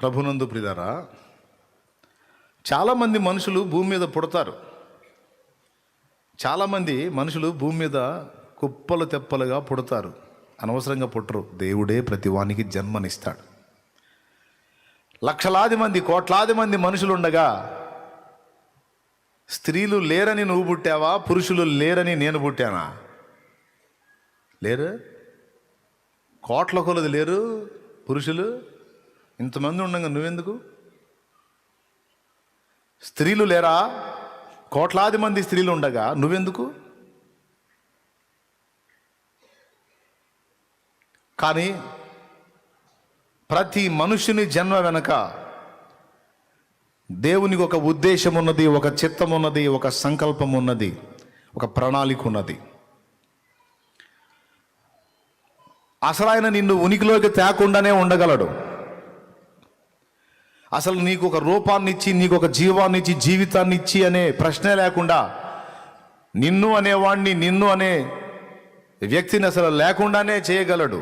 ప్రభునందు ప్రియులారా, చాలామంది మనుషులు భూమి మీద పుడతారు. చాలామంది మనుషులు భూమి మీద కుప్పలు తెప్పలుగా పుడతారు. అనవసరంగా పుట్టరు. దేవుడే ప్రతి వానికి జన్మనిస్తాడు. లక్షలాది మంది, కోట్లాది మంది మనుషులు ఉండగా స్త్రీలు లేరని నువ్వు పుట్టావా? పురుషులు లేరని నేను పుట్టానా? లేరు. కోట్ల కొలది లేరు పురుషులు. ఇంతమంది ఉండగా నువ్వెందుకు? స్త్రీలు లేరా? కోట్లాది మంది స్త్రీలు ఉండగా నువ్వెందుకు? కానీ ప్రతి మనుషుని జన్మ వెనక దేవునికి ఒక ఉద్దేశం ఉన్నది, ఒక చిత్తం ఉన్నది, ఒక సంకల్పం ఉన్నది, ఒక ప్రణాళిక ఉన్నది. అసలు ఆయన నిన్ను ఉనికిలోకి తేకుండానే ఉండగలడు. అసలు నీకు ఒక రూపాన్ని ఇచ్చి, నీకు ఒక జీవాన్ని ఇచ్చి, జీవితాన్ని ఇచ్చి అనే ప్రశ్నే లేకుండా నిన్ను అనేవాడిని, నిన్ను అనే వ్యక్తిని అసలు లేకుండానే చేయగలడు.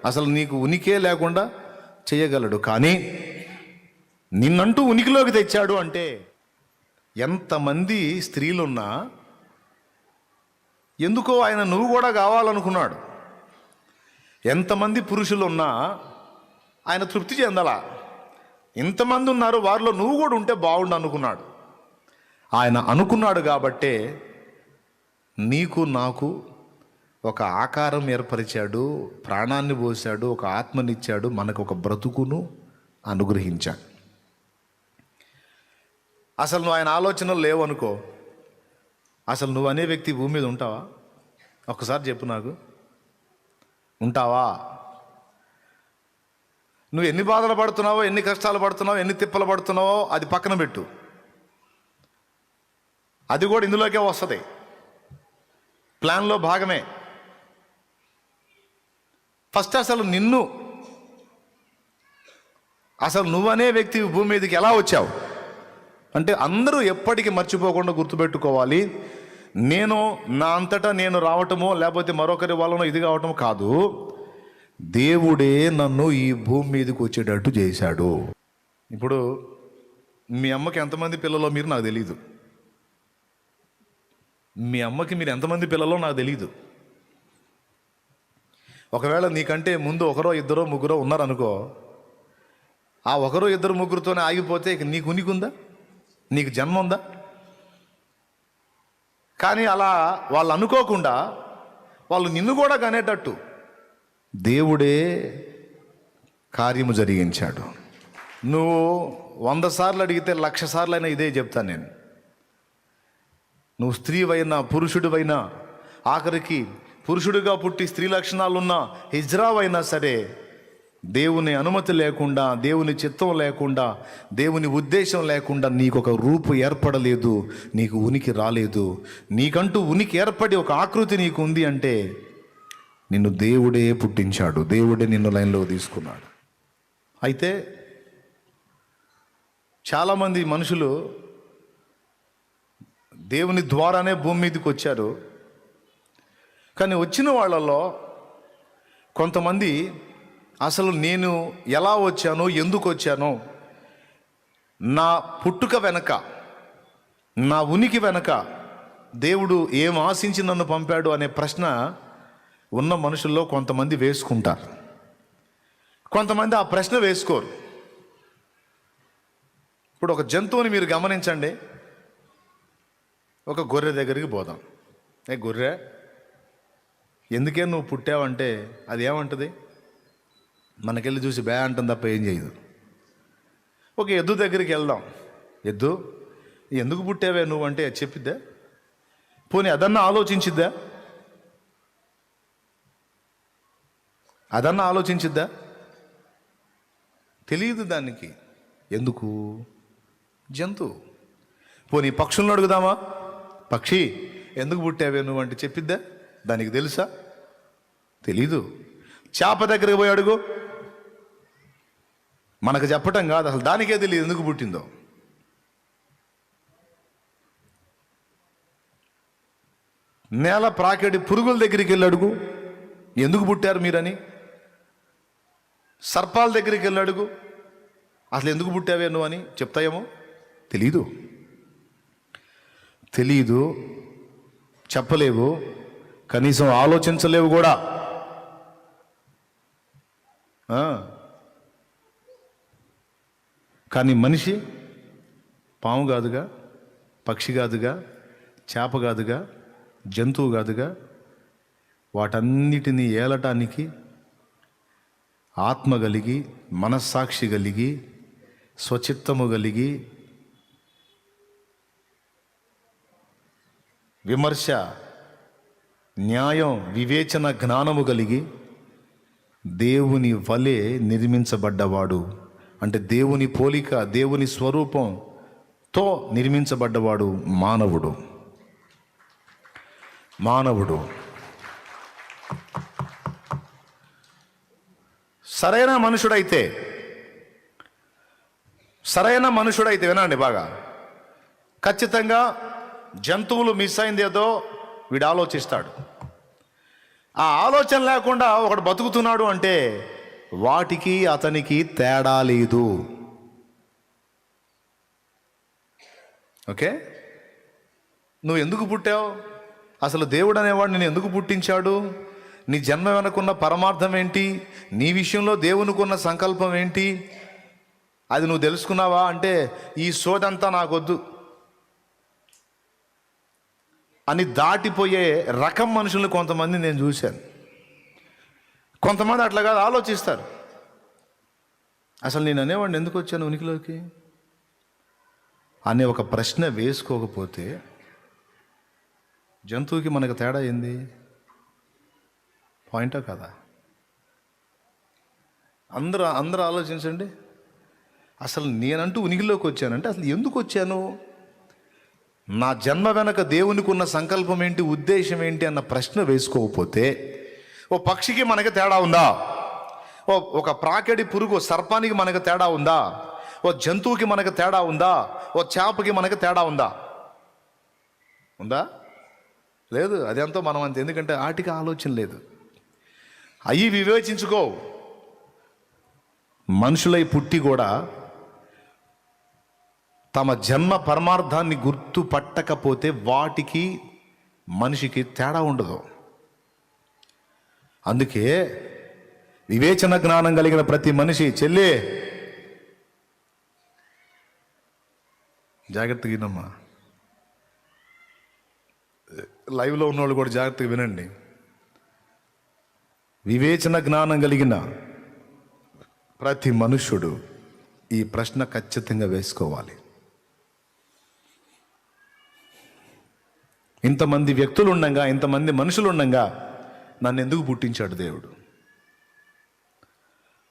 అసలు నీకు ఉనికే లేకుండా చేయగలడు. కానీ నిన్నంటూ ఉనికిలోకి తెచ్చాడు అంటే ఎంతమంది స్త్రీలున్నా ఎందుకో ఆయన నువ్వు కూడా కావాలనుకున్నాడు. ఎంతమంది పురుషులున్నా ఆయన తృప్తి చెందలా. ఇంతమంది ఉన్నారు, వారిలో నువ్వు కూడా ఉంటే బాగుండు అనుకున్నాడు. ఆయన అనుకున్నాడు కాబట్టే నీకు నాకు ఒక ఆకారం ఏర్పరిచాడు, ప్రాణాన్ని పోశాడు, ఒక ఆత్మనిచ్చాడు, మనకు ఒక బ్రతుకును అనుగ్రహించాడు. అసలు నువ్వు ఆయన ఆలోచనలు లేవనుకో, అసలు నువ్వు అనే వ్యక్తి భూమి మీద ఉంటావా? ఒక్కసారి చెప్పు నాకు, ఉంటావా? నువ్వు ఎన్ని బాధలు పడుతున్నావో, ఎన్ని కష్టాలు పడుతున్నావో, ఎన్ని తిప్పలు పడుతున్నావో అది పక్కన పెట్టు. అది కూడా ఇందులోకే వస్తుంది, ప్లాన్లో భాగమే. ఫస్ట్ అసలు నువ్వనే వ్యక్తి భూమి మీదకి ఎలా వచ్చావు అంటే అందరూ ఎప్పటికీ మర్చిపోకుండా గుర్తుపెట్టుకోవాలి. నేను నా అంతటా నేను రావటమో లేకపోతే మరొకరి వలన ఇది కావటమో కాదు, దేవుడే నన్ను ఈ భూమి మీదకి వచ్చేటట్టు చేశాడు. ఇప్పుడు మీ అమ్మకి ఎంతమంది పిల్లలో మీరు నాకు తెలీదు, మీ అమ్మకి మీరు ఎంతమంది పిల్లలో నాకు తెలీదు. ఒకవేళ నీకంటే ముందు ఒకరో ఇద్దరో ముగ్గురో ఉన్నారనుకో, ఆ ఒకరో ఇద్దరు ముగ్గురుతోనే ఆగిపోతే ఇక నీకు ఉనికి ఉందా? నీకు జన్మ ఉందా? కానీ అలా వాళ్ళు అనుకోకుండా వాళ్ళు నిన్ను కూడా కనేటట్టు దేవుడే కార్యము జరిగించాడు. నువ్వు 100 సార్లు అడిగితే 1,00,000 సార్లు అయినా ఇదే చెప్తాను నేను. నువ్వు స్త్రీవైనా పురుషుడివైనా, ఆఖరికి పురుషుడిగా పుట్టి స్త్రీ లక్షణాలున్న హిజ్రావైనా సరే, దేవుని అనుమతి లేకుండా, దేవుని చిత్తం లేకుండా, దేవుని ఉద్దేశం లేకుండా నీకు ఒక రూపు ఏర్పడలేదు, నీకు ఉనికి రాలేదు. నీకంటూ ఉనికి ఏర్పడి ఒక ఆకృతి నీకు ఉంది అంటే నిన్ను దేవుడే పుట్టించాడు, దేవుడే నిన్ను లైన్లో తీసుకున్నాడు. అయితే చాలామంది మనుషులు దేవుని ద్వారానే భూమి మీదకి వచ్చారు. కానీ వచ్చిన వాళ్ళలో కొంతమంది అసలు నేను ఎలా వచ్చానో, ఎందుకు వచ్చానో, నా పుట్టుక వెనక, నా ఉనికి వెనక దేవుడు ఏం ఆశించి నన్ను పంపాడు అనే ప్రశ్న ఉన్న మనుషుల్లో కొంతమంది వేసుకుంటారు, కొంతమంది ఆ ప్రశ్న వేసుకోరు. ఇప్పుడు ఒక జంతువుని మీరు గమనించండి. ఒక గొర్రె దగ్గరికి పోదాం. గొర్రె, ఎందుకే నువ్వు పుట్టావంటే అది ఏమంటుంది? మనకెళ్ళి చూసి బే అంటుంది తప్ప ఏం చేయదు. ఒక ఎద్దు దగ్గరికి వెళ్దాం. ఎద్దు, ఎందుకు పుట్టావే నువ్వు అంటే చెప్పిద్దా? పోనీ అదన్నా ఆలోచించిద్దా? అదన్నా ఆలోచించిద్దా? తెలియదు దానికి. ఎందుకు? జంతువు. పోనీ పక్షులను అడుగుదామా? పక్షి, ఎందుకు పుట్టావే నువ్వు అంటే చెప్పిద్దా? దానికి తెలుసా? తెలీదు. చేప దగ్గరికి పోయి అడుగు, మనకు చెప్పటం కాదు, అసలు దానికే తెలియదు ఎందుకు పుట్టిందో. నేల ప్రాకెడి పురుగుల దగ్గరికి వెళ్ళి అడుగు, ఎందుకు పుట్టారు మీరని. సర్పాల దగ్గరికి వెళ్ళి అడుగు, అసలు ఎందుకు పుట్టావే నువ్వు అని చెప్తాయేమో. తెలీదు, చెప్పలేవు, కనీసం ఆలోచించలేవు కూడా. కానీ మనిషి పాము కాదుగా, పక్షి కాదుగా, చేప కాదుగా, జంతువు కాదుగా. వాటన్నిటినీ ఏలటానికి ఆత్మ కలిగి, మనస్సాక్షి కలిగి, స్వచిత్తము కలిగి, విమర్శ, న్యాయం, వివేచన, జ్ఞానము కలిగి దేవుని వలె నిర్మించబడ్డవాడు, అంటే దేవుని పోలిక, దేవుని స్వరూపంతో నిర్మించబడ్డవాడు మానవుడు. సరైన మనుషుడైతే వినండి బాగా, ఖచ్చితంగా జంతువులు మిస్ అయింది ఏదో వీడు ఆలోచిస్తాడు. ఆ ఆలోచన లేకుండా ఒకడు బతుకుతున్నాడు అంటే వాటికి అతనికి తేడా లేదు. ఓకే, నువ్వు ఎందుకు పుట్టావు? అసలు దేవుడు అనేవాడు నేను ఎందుకు పుట్టించాడు? నీ జన్మ వెనకున్న పరమార్థం ఏంటి? నీ విషయంలో దేవునికున్న సంకల్పం ఏంటి? అది నువ్వు తెలుసుకున్నావా అంటే ఈ సోదంతా నాకొద్దు అని దాటిపోయే రకం మనుషుల్ని కొంతమంది నేను చూశాను. కొంతమంది అట్లా కాదు, ఆలోచిస్తారు. అసలు నేను అనేవాడిని ఎందుకు వచ్చాను ఉనికిలోకి అనే ఒక ప్రశ్న వేసుకోకపోతే జంతువుకి మనకు తేడా ఏంది? పాయింటా కదా? అందరూ ఆలోచించండి. అసలు నేనంటూ ఉనికిలోకి వచ్చానంటే అసలు ఎందుకు వచ్చాను? నా జన్మ వెనక దేవునికి ఉన్న సంకల్పం ఏంటి, ఉద్దేశం ఏంటి అన్న ప్రశ్న వేసుకోకపోతే ఓ పక్షికి మనకి తేడా ఉందా? ఒక ప్రాకెడి పురుగు సర్పానికి మనకు తేడా ఉందా? ఓ జంతువుకి మనకు తేడా ఉందా? ఓ చేపకి మనకు తేడా ఉందా? లేదు. అదంతా మనం అంతే. ఎందుకంటే వాటికి ఆలోచన లేదు. అవి వివేచించుకో. మనుషులై పుట్టి కూడా తమ జన్మ పరమార్థాన్ని గుర్తుపట్టకపోతే వాటికి మనిషికి తేడా ఉండదు. అందుకే వివేచన జ్ఞానం కలిగిన ప్రతి మనిషి చెల్లి జాగ్రత్తగా వినమ్మా. లైవ్లో ఉన్నవాళ్ళు కూడా జాగ్రత్తగా వినండి. వివేచన జ్ఞానం కలిగిన ప్రతి మనుష్యుడు ఈ ప్రశ్న ఖచ్చితంగా వేసుకోవాలి. ఇంతమంది వ్యక్తులు ఉండగా, ఇంతమంది మనుషులు ఉండగా నన్ను ఎందుకు పుట్టించాడు దేవుడు?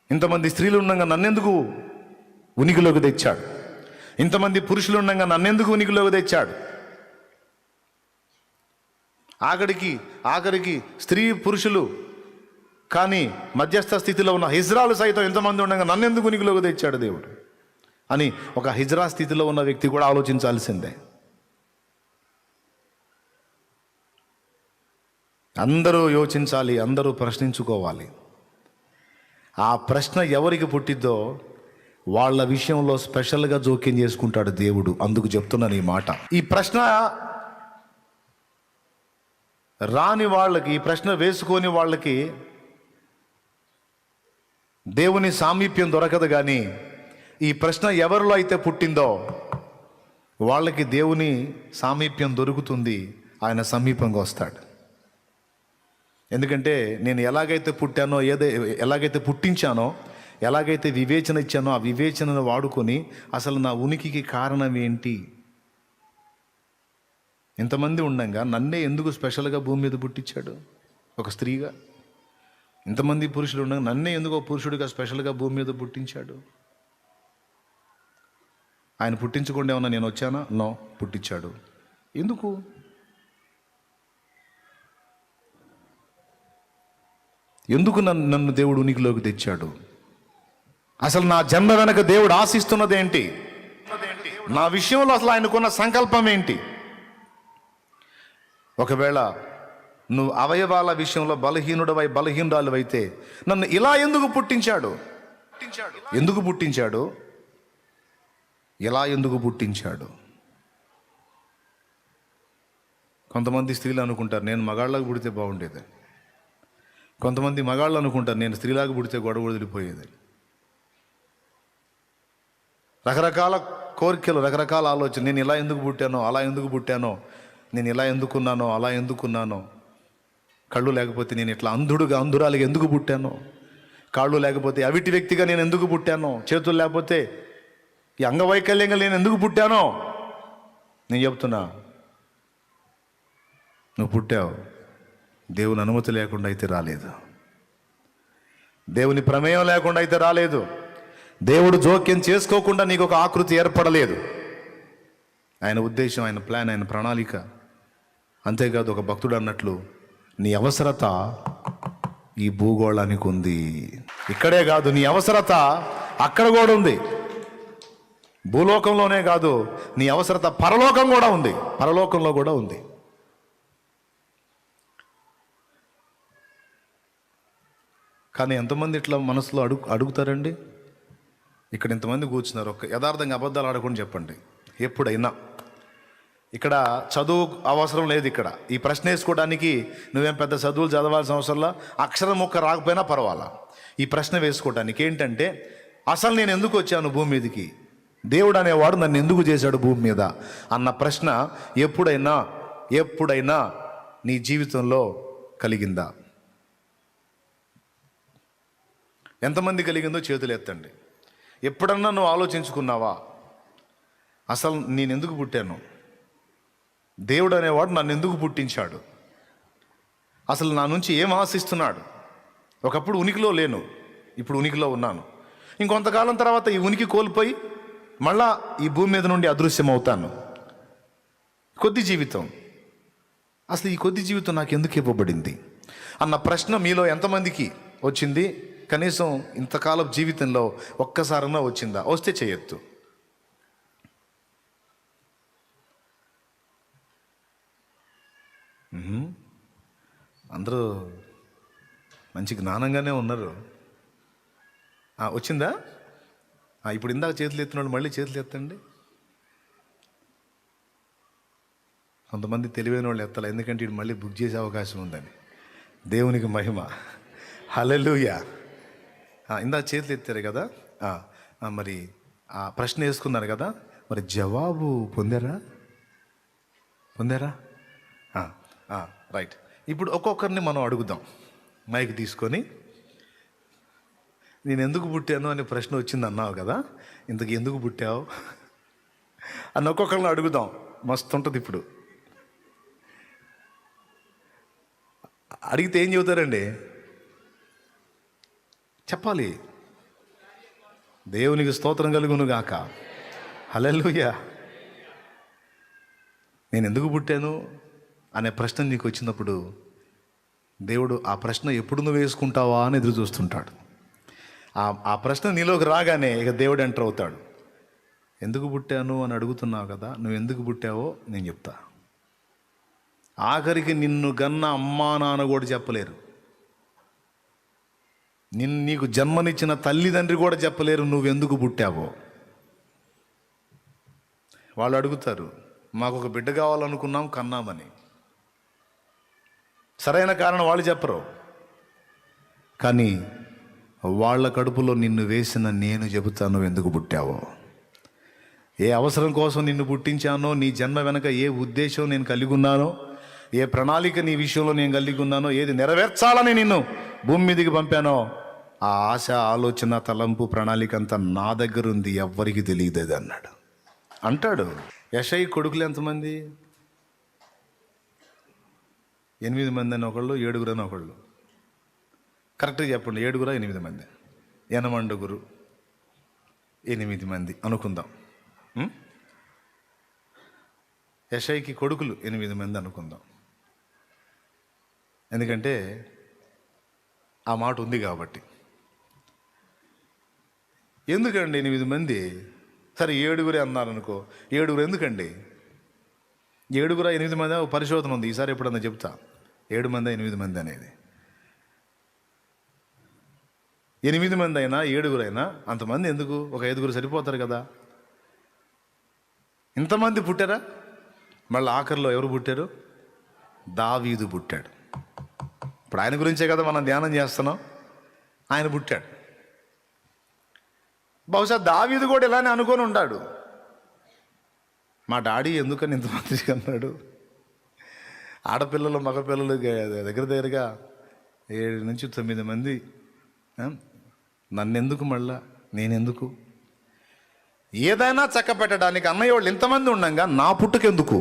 ఇంతమంది స్త్రీలు ఉండగా నన్నెందుకు ఉనికిలోకి తెచ్చాడు? ఇంతమంది పురుషులు ఉండగా నన్నెందుకు ఉనికిలోకి తెచ్చాడు? ఆఖరికి స్త్రీ పురుషులు కానీ మధ్యస్థ స్థితిలో ఉన్న హిజ్రాలు సైతం ఎంతమంది ఉండగా నన్నెందుకు ఉనికిలోకి తెచ్చాడు దేవుడు అని ఒక హిజ్రా స్థితిలో ఉన్న వ్యక్తి కూడా ఆలోచించాల్సిందే. అందరూ యోచించాలి, అందరూ ప్రశ్నించుకోవాలి. ఆ ప్రశ్న ఎవరికి పుట్టిద్దో వాళ్ళ విషయంలో స్పెషల్గా జోక్యం చేసుకుంటాడు దేవుడు. అందుకు చెప్తున్నాను ఈ మాట. ఈ ప్రశ్న రాని వాళ్ళకి, ఈ ప్రశ్న వేసుకోని వాళ్ళకి దేవుని సామీప్యం దొరకదు. కానీ ఈ ప్రశ్న ఎవరిలో అయితే పుట్టిందో వాళ్ళకి దేవుని సామీప్యం దొరుకుతుంది. ఆయన సమీపంగా వస్తాడు. ఎందుకంటే నేను ఎలాగైతే పుట్టానో, ఎలాగైతే పుట్టించానో, ఎలాగైతే వివేచన ఇచ్చానో ఆ వివేచనను వాడుకొని అసలు నా ఉనికికి కారణం ఏంటి? ఇంతమంది ఉండగా నన్నే ఎందుకు స్పెషల్గా భూమి మీద పుట్టించాడు ఒక స్త్రీగా? ఇంతమంది పురుషులు ఉండగా నన్నే ఎందుకు ఒక పురుషుడిగా స్పెషల్గా భూమి మీద పుట్టించాడు? ఆయన పుట్టించకుండా ఏమన్నా నేను వచ్చానా? నో, పుట్టించాడు. ఎందుకు? నన్ను దేవుడు ఉనికిలోకి తెచ్చాడు? అసలు నా జన్మ వెనక దేవుడు ఆశిస్తున్నది ఏంటి? నా విషయంలో అసలు ఆయనకున్న సంకల్పం ఏంటి? ఒకవేళ నువ్వు అవయవాల విషయంలో బలహీనురాలు అయితే నన్ను ఇలా ఎందుకు పుట్టించాడు? ఎలా ఎందుకు పుట్టించాడు. కొంతమంది స్త్రీలు అనుకుంటారు నేను మగాళ్ళకు పుడితే బాగుండేది, కొంతమంది మగాళ్ళు అనుకుంటారు నేను స్త్రీలాగా పుడితే గొడవ వదిలిపోయేది. రకరకాల కోరికలు, రకరకాల ఆలోచన. నేను ఇలా ఎందుకు పుట్టానో, అలా ఎందుకు పుట్టానో, నేను ఇలా ఎందుకున్నానో, అలా ఎందుకున్నానో, కళ్ళు లేకపోతే నేను ఇట్లా అంధురాలిగా ఎందుకు పుట్టానో, కాళ్ళు లేకపోతే అవిటి వ్యక్తిగా నేను ఎందుకు పుట్టానో, చేతులు లేకపోతే ఈ అంగవైకల్యంగా నేను ఎందుకు పుట్టానో. నేను చెప్తున్నా, నువ్వు పుట్టావు దేవుని అనుమతి లేకుండా అయితే రాలేదు, దేవుని ప్రమేయం లేకుండా అయితే రాలేదు, దేవుడు జోక్యం చేసుకోకుండా నీకు ఒక ఆకృతి ఏర్పడలేదు. ఆయన ఉద్దేశం, ఆయన ప్లాన్, ఆయన ప్రణాళిక. అంతేకాదు ఒక భక్తుడు అన్నట్లు నీ అవసరత ఈ భూగోళానికి ఉంది. ఇక్కడే కాదు, నీ అవసరత అక్కడ కూడా ఉంది. భూలోకంలోనే కాదు, నీ అవసరత పరలోకం కూడా ఉంది, పరలోకంలో కూడా ఉంది. కానీ ఎంతమంది ఇట్లా మనసులో అడుగుతారండి? ఇక్కడ ఇంతమంది కూర్చున్నారు, ఒక యథార్థంగా అబద్ధాలు ఆడకుండా చెప్పండి. ఎప్పుడైనా ఇక్కడ చదువు అవసరం లేదు. ఇక్కడ ఈ ప్రశ్న వేసుకోవడానికి నువ్వేం పెద్ద చదువులు చదవాల్సిన అవసరంలా, అక్షరం ముక్క రాకపోయినా పర్వాలా. ఈ ప్రశ్న వేసుకోవడానికి ఏంటంటే, అసలు నేను ఎందుకు వచ్చాను భూమి మీదకి, దేవుడు అనేవాడు నన్ను ఎందుకు చేశాడు భూమి మీద అన్న ప్రశ్న ఎప్పుడైనా నీ జీవితంలో కలిగిందా? ఎంతమంది కలిగిందో చేతులు ఎత్తండి. ఎప్పుడన్నా నువ్వు ఆలోచించుకున్నావా, అసలు నేను ఎందుకు పుట్టాను, దేవుడు అనేవాడు నన్ను ఎందుకు పుట్టించాడు, అసలు నా నుంచి ఏం ఆశిస్తున్నాడు? ఒకప్పుడు ఉనికిలో లేను, ఇప్పుడు ఉనికిలో ఉన్నాను. ఇంకొంతకాలం తర్వాత ఈ ఉనికి కోల్పోయి మళ్ళా ఈ భూమి మీద నుండి అదృశ్యం అవుతాను. కొద్ది జీవితం, అసలు ఈ కొద్ది జీవితం నాకు ఎందుకు ఇవ్వబడింది అన్న ప్రశ్న మీలో ఎంతమందికి వచ్చింది? కనీసం ఇంతకాలం జీవితంలో ఒక్కసారన్నా వచ్చిందా? వస్తే చేయొద్దు. అందరూ మంచి జ్ఞానంగానే ఉన్నారు. వచ్చిందా? ఇప్పుడు ఇందాక చేతులు ఎత్తినాడు, మళ్ళీ చేతులు ఎత్తండి. కొంతమంది తెలివైన వాళ్ళు ఎత్తాలి, ఎందుకంటే ఇది మళ్ళీ బుక్ చేసే అవకాశం ఉందని. దేవునికి మహిమ, హల్లెలూయా. ఇందాక చేతులు ఎత్తారు కదా, మరి ఆ ప్రశ్న వేసుకున్నారు కదా, మరి జవాబు పొందారా? రైట్. ఇప్పుడు ఒక్కొక్కరిని మనం అడుగుదాం, మైక్ తీసుకొని. నేను ఎందుకు పుట్టాను అనే ప్రశ్న వచ్చింది అన్నావు కదా, ఇంతకు ఎందుకు పుట్టావు అని ఒక్కొక్కరిని అడుగుదాం. మస్తు ఉంటుంది. ఇప్పుడు అడిగితే ఏం చెబుతారండి? చెప్పాలి, దేవునికి స్తోత్రం కలుగును గాక, హల్లెలూయా. నేను ఎందుకు పుట్టాను అనే ప్రశ్న నీకు వచ్చినప్పుడు దేవుడు ఆ ప్రశ్న ఎప్పుడు నువ్వు వేసుకుంటావా అని ఎదురు చూస్తుంటాడు. ఆ ప్రశ్న నీలోకి రాగానే ఇక దేవుడు ఎంటర్ అవుతాడు. ఎందుకు పుట్టాను అని అడుగుతున్నావు కదా, నువ్వు ఎందుకు పుట్టావో నేను చెప్తా. ఆఖరికి నిన్ను గన్న అమ్మా నాన్న కూడా చెప్పలేరు, నీకు జన్మనిచ్చిన తల్లిదండ్రి కూడా చెప్పలేరు నువ్వెందుకు పుట్టావో. వాళ్ళు అడుగుతారు, మాకు ఒక బిడ్డ కావాలనుకున్నాం, కన్నామని. సరైన కారణం వాళ్ళు చెప్పరు, కానీ వాళ్ళ కడుపులో నిన్ను వేసిన నేను చెబుతాను ఎందుకు పుట్టావో. ఏ అవసరం కోసం నిన్ను పుట్టించానో, నీ జన్మ వెనక ఏ ఉద్దేశం నేను కలిగి ఉన్నానో, ఏ ప్రణాళిక నీ విషయంలో నేను కలిగి ఉన్నానో, ఏది నెరవేర్చాలని నిన్ను భూమి మీదకి పంపానో, ఆ ఆశ, ఆలోచన, తలంపు, ప్రణాళిక అంతా నా దగ్గర ఉంది, ఎవ్వరికి తెలియదు అన్నాడు. అంటాడు. యెషయి కొడుకులు ఎంతమంది? 8 మంది అని ఒకళ్ళు, 7 అని ఒకళ్ళు. కరెక్ట్గా చెప్పండి, 7 8 మంది. యనమండుగురు 8 మంది అనుకుందాం. యెషయికి కొడుకులు 8 మంది అనుకుందాం, ఎందుకంటే ఆ మాట ఉంది కాబట్టి. ఎందుకండి 8 మంది? సరే 7 అన్నారనుకో, 7 ఎందుకండి? 7 8 మంది పరిశోధన ఉంది, ఈసారి ఎప్పుడన్నా చెప్తా. 7 మంది 8 మంది అనేది. 8 మంది అయినా 7 అయినా అంతమంది ఎందుకు? ఒక 5 సరిపోతారు కదా. ఇంతమంది పుట్టారా? మళ్ళీ ఆఖరిలో ఎవరు పుట్టారు? దావీదు పుట్టాడు. ఇప్పుడు ఆయన గురించే కదా మనం ధ్యానం చేస్తున్నాం. ఆయన పుట్టాడు. బహుశా దావీదు కూడా ఇలానే అనుకొని ఉంటాడు. మా డాడీ ఎందుకని ఇంతమంది అన్నాడు. ఆడపిల్లలు మగపిల్లలు దగ్గరగా 7 నుంచి 9 మంది. నన్నెందుకు మళ్ళా, నేనెందుకు? ఏదైనా చక్క పెట్టడానికి అన్నయ్య వాళ్ళు ఇంతమంది ఉండగా నా పుట్టుకెందుకు?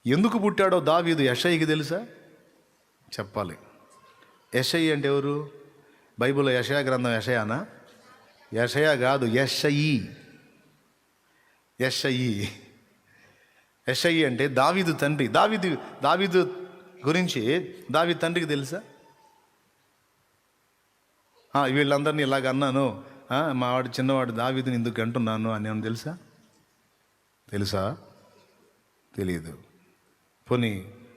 ఎందుకు పుట్టాడో దావీదు యెషయికి తెలుసా? చెప్పాలి. యెషయి అంటే ఎవరు? బైబిల్లో యెషయా గ్రంథం యెషయానా? యెషయా కాదు, యెషయి. యెషయి యెషయి అంటే దావీదు తండ్రి. దావీదు గురించి దావీదు తండ్రికి తెలుసా? వీళ్ళందరినీ ఇలాగ అన్నాను, మావాడు చిన్నవాడు దావీదుని ఎందుకు అంటున్నాను అని ఏమన్నా తెలుసా? తెలియదు. పోనీ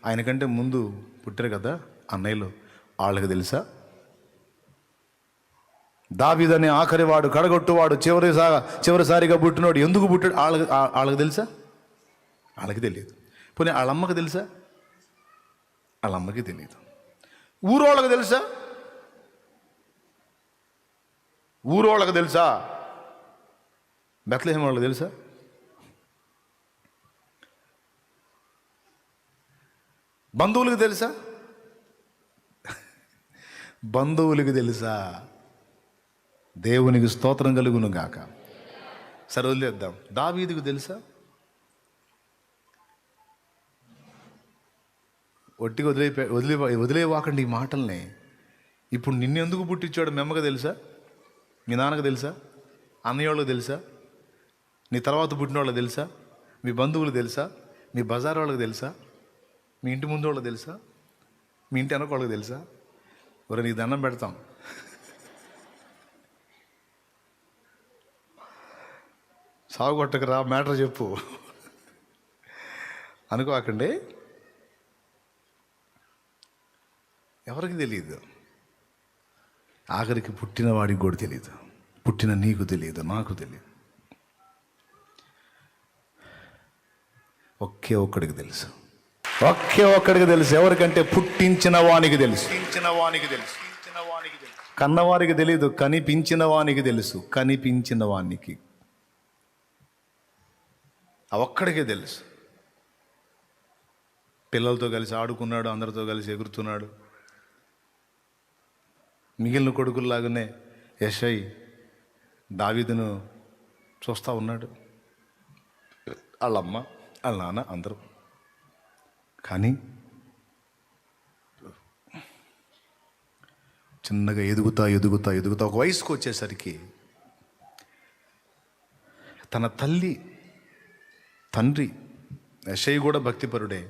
ఆయనకంటే ముందు పుట్టారు కదా అన్నయ్యలు, వాళ్ళకి తెలుసా? దావీదనే ఆఖరివాడు, కడగొట్టువాడు, చివరిసారిగా పుట్టినవాడు ఎందుకు పుట్టాడు వాళ్ళకి తెలుసా? వాళ్ళకి తెలియదు. పోనీ వాళ్ళమ్మకి తెలుసా? వాళ్ళమ్మకి తెలియదు. ఊరోళ్ళకి తెలుసా? ఊరోళ్ళకి తెలుసా? బెత్లెహేం వాళ్ళకి తెలుసా? బంధువులకు తెలుసా? బంధువులకు తెలుసా? దేవునికి స్తోత్రం కలుగును గాక. సరే వదిలేద్దాం. దావీదుకు తెలుసా? ఒట్టిగా వదిలేవాకండి ఈ మాటల్ని. ఇప్పుడు నిన్నెందుకు పుట్టించాడు మీ అమ్మకు తెలుసా? మీ నాన్నకు తెలుసా? అన్నయ్య వాళ్ళకి తెలుసా? నీ తర్వాత పుట్టిన వాళ్ళకి తెలుసా? మీ బంధువులు తెలుసా? మీ బజార్ వాళ్ళకి తెలుసా? మీ ఇంటి ముందు వాళ్ళకి తెలుసా? మీ ఇంటి వెనక వాళ్ళకి తెలుసా? ఒరే నీకు దండం పెడతాం, సాగుకొట్టకరా, మ్యాటర్ చెప్పు అనుకోకండి. ఎవరికి తెలియదు. ఆఖరికి పుట్టిన వాడికి కూడా తెలియదు. పుట్టిన నీకు తెలియదు, నాకు తెలియదు. ఒక్కడికి తెలుసు. ఒక్కడికి తెలుసు. ఎవరికంటే పుట్టించిన వానికి తెలుసు. కన్నవారికి తెలియదు, కనిపించిన వానికి తెలుసు. కనిపించిన వానికి ఒక్కడికే తెలుసు. పిల్లలతో కలిసి ఆడుకున్నాడు, అందరితో కలిసి ఎగురుతున్నాడు. మిగిలిన కొడుకుల్లాగానే యెషయి దావీదును చూస్తూ ఉన్నాడు. వాళ్ళమ్మ, వాళ్ళ నాన్న అందరూ. కానీ చిన్నగా ఎదుగుతా ఒక వయసుకు వచ్చేసరికి తన తండ్రి యెషయి కూడా భక్తిపరుడే,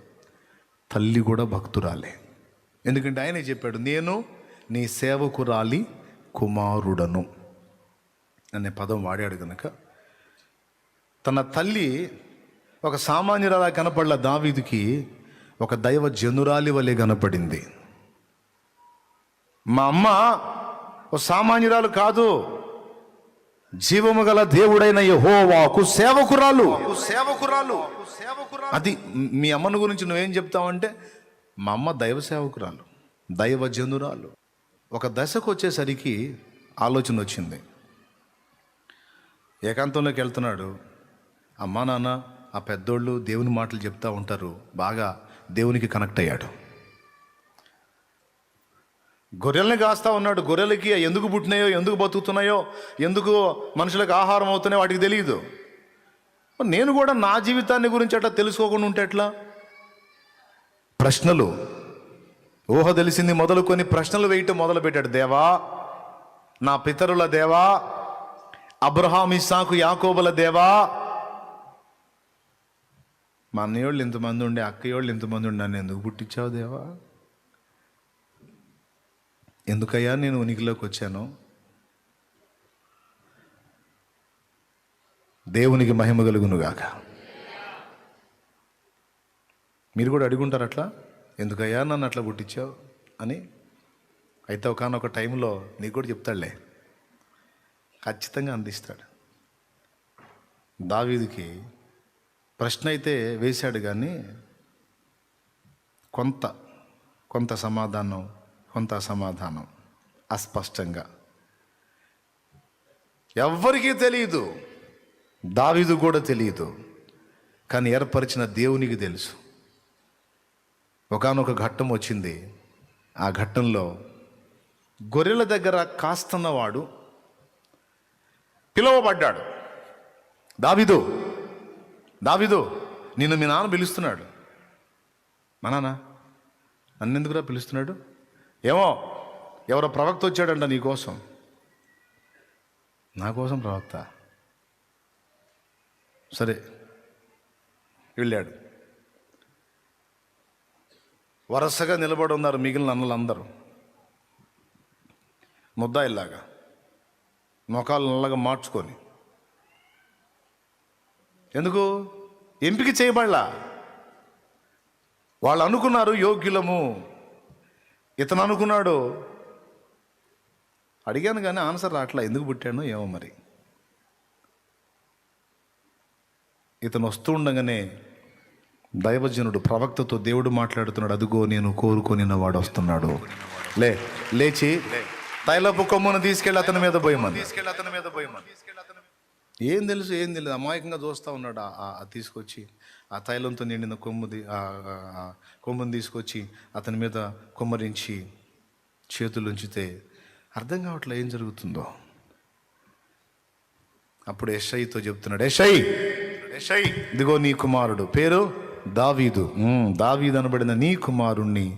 తల్లి కూడా భక్తురాలే. ఎందుకంటే ఆయనే చెప్పాడు, నేను నీ సేవకురాలి కుమారుడను అనే పదం వాడాడు కనుక తన తల్లి ఒక సామాన్యురాలా కనపడల దావీదుకి ఒక దైవ జనురాలి వలె కనపడింది. మా అమ్మ ఒక సామాన్యురాలు కాదు, జీవము గల దేవుడైన యెహోవాకు సేవకురాలు. అది మీ అమ్మను గురించి నువ్వేం చెప్తావంటే, మా అమ్మ దైవ సేవకురాలు, దైవ జనురాలు. ఒక దశకు వచ్చేసరికి ఆలోచన వచ్చింది. ఏకాంతంలోకి వెళ్తున్నాడు. అమ్మా నాన్న ఆ పెద్దోళ్ళు దేవుని మాటలు చెప్తూ ఉంటారు, బాగా దేవునికి కనెక్ట్ అయ్యాడు. గొర్రెల్ని కాస్తా ఉన్నాడు. గొర్రెలకి ఎందుకు పుట్టినాయో, ఎందుకు బతుకుతున్నాయో, ఎందుకు మనుషులకు ఆహారం అవుతున్నాయో వాటికి తెలియదు. నేను కూడా నా జీవితాన్ని గురించి అట్లా తెలుసుకోకుండా ఉంటే ఎట్లా? ప్రశ్నలు, ఊహ తెలిసింది మొదలుకొని ప్రశ్నలు వేయటం మొదలుపెట్టాడు. దేవా, నా పితరుల దేవా, అబ్రహాం, ఇస్సాకు, యాకోబుల దేవా, మా అన్నయ్యోళ్ళు ఇంతమంది ఉండే, అక్కయ్యోళ్ళు ఇంతమంది ఉండి నన్ను ఎందుకు పుట్టించావు దేవా? ఎందుకయ్యా నేను ఉనికిలోకి వచ్చాను? దేవునికి మహిమ కలుగునుగాక. మీరు కూడా అడుగుంటారు అట్లా, ఎందుకయ్యా నన్ను అట్లా పుట్టించావు అని. అయితే ఒకనొక టైంలో నీకు కూడా చెప్తాడులే, ఖచ్చితంగా అందిస్తాడు. దావీదుకి ప్రశ్న అయితే వేశాడు, కానీ కొంత సమాధానం అస్పష్టంగా, ఎవ్వరికీ తెలియదు, దావీదు కూడా తెలియదు, కానీ ఏర్పరిచిన దేవునికి తెలుసు. ఒకానొక ఘట్టం వచ్చింది. ఆ ఘట్టంలో గొర్రెల దగ్గర కాస్తున్నవాడు పిలువబడ్డాడు. దావీదు, దావీదు, నిన్ను మీ నాన్న పిలుస్తున్నాడు. మా నాన్న నన్నెందుకురా పిలుస్తున్నాడు? ఏమో ఎవరో ప్రవక్త వచ్చాడంట నీకోసం. నా కోసం ప్రవక్త? సరే వెళ్ళాడు. వరుసగా నిలబడి ఉన్నారు మిగిలిన అన్నలందరూ, ముద్దాయిల్లాగా మొఖాలు నల్లగా మార్చుకొని. ఎందుకు? ఎంపిక చేయబడలా. వాళ్ళు అనుకున్నారు యోగ్యులము. ఇతను అనుకున్నాడు, అడిగాను కానీ ఆన్సర్ రావట్లా, ఎందుకు పుట్టాను ఏమో మరి. ఇతను వస్తూ ఉండగానే దైవజనుడు ప్రవక్తతో దేవుడు మాట్లాడుతున్నాడు. అదుగో నేను కోరుకొని వాడు వస్తున్నాడు, లేచి తైలపు కొమ్మును తీసుకెళ్ళి అతని మీద పోయమని. ఏం తెలుసు అమాయకంగా చూస్తూ ఉన్నాడు. తీసుకొచ్చి ఆ తైలంతో నిండిన కొమ్ముని తీసుకొచ్చి అతని మీద కొమ్మరించి చేతులు ఉంచితే అర్థం కావట్లే ఏం జరుగుతుందో. అప్పుడు యెషయితో చెప్తున్నాడు, యెషై, ఇదిగో నీ కుమారుడు, పేరు దావీదు అనబడిన నీ కుమారుణ్ణి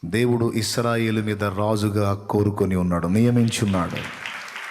దేవుడు ఇశ్రాయేలు మీద రాజుగా కోరుకొని ఉన్నాడు, నియమించున్నాడు.